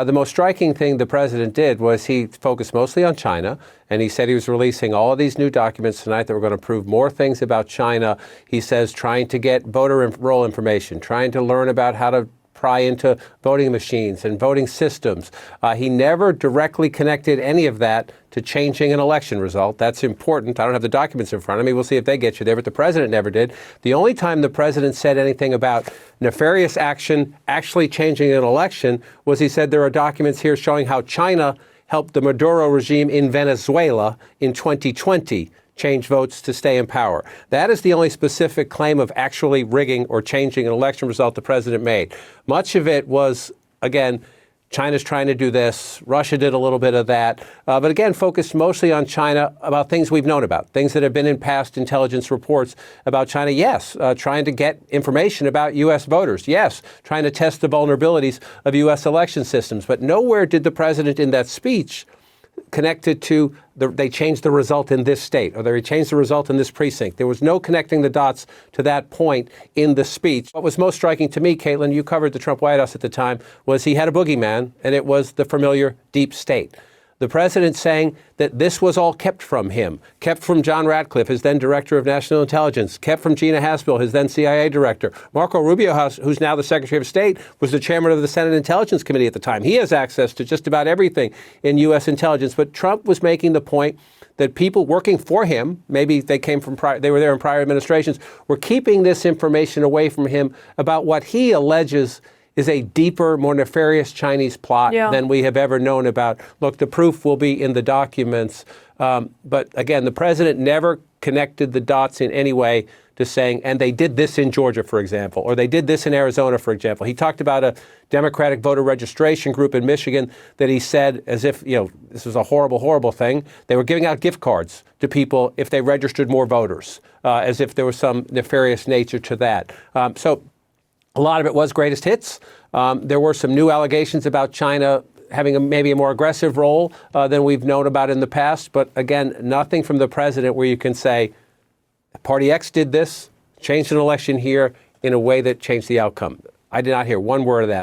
The most striking thing the president did was he focused mostly on China, and he said he was releasing all of these new documents tonight that were going to prove more things about China. He says trying to get voter roll information, trying to learn about how to pry into voting machines and voting systems. He never directly connected any of that to changing an election result. That's important. I don't have the documents in front of me. We'll see if they get you there, but the president never did. The only time the president said anything about nefarious action actually changing an election was he said there are documents here showing how China helped the Maduro regime in Venezuela in 2020 change votes to stay in power. That is the only specific claim of actually rigging or changing an election result the president made. Much of it was, again, China's trying to do this. Russia did a little bit of that. But again, focused mostly on China about things we've known about, things that have been in past intelligence reports about China. Yes, trying to get information about U.S. voters. Yes, trying to test the vulnerabilities of U.S. election systems. But nowhere did the president in that speech connected to they changed the result in this state, or they changed the result in this precinct. There was no connecting the dots to that point in the speech. What was most striking to me, Caitlin, you covered the Trump White House at the time, was he had a boogeyman, and it was the familiar deep state. The president saying that this was all kept from him, kept from John Ratcliffe, his then director of national intelligence, kept from Gina Haspel, his then CIA director. Marco Rubio, who's now the Secretary of State, was the chairman of the Senate Intelligence Committee at the time. He has access to just about everything in U.S. intelligence. But Trump was making the point that people working for him, maybe they came from they were there in prior administrations, were keeping this information away from him about what he alleges is a deeper, more nefarious Chinese plot than we have ever known about. Look, the proof will be in the documents. But again, the president never connected the dots in any way to saying, and they did this in Georgia, for example, or they did this in Arizona, for example. He talked about a Democratic voter registration group in Michigan that he said, as if, this was a horrible, horrible thing. They were giving out gift cards to people if they registered more voters, as if there was some nefarious nature to that. So a lot of it was greatest hits. There were some new allegations about China having maybe a more aggressive role than we've known about in the past. But again, nothing from the president where you can say, Party X did this, changed an election here in a way that changed the outcome. I did not hear one word of that.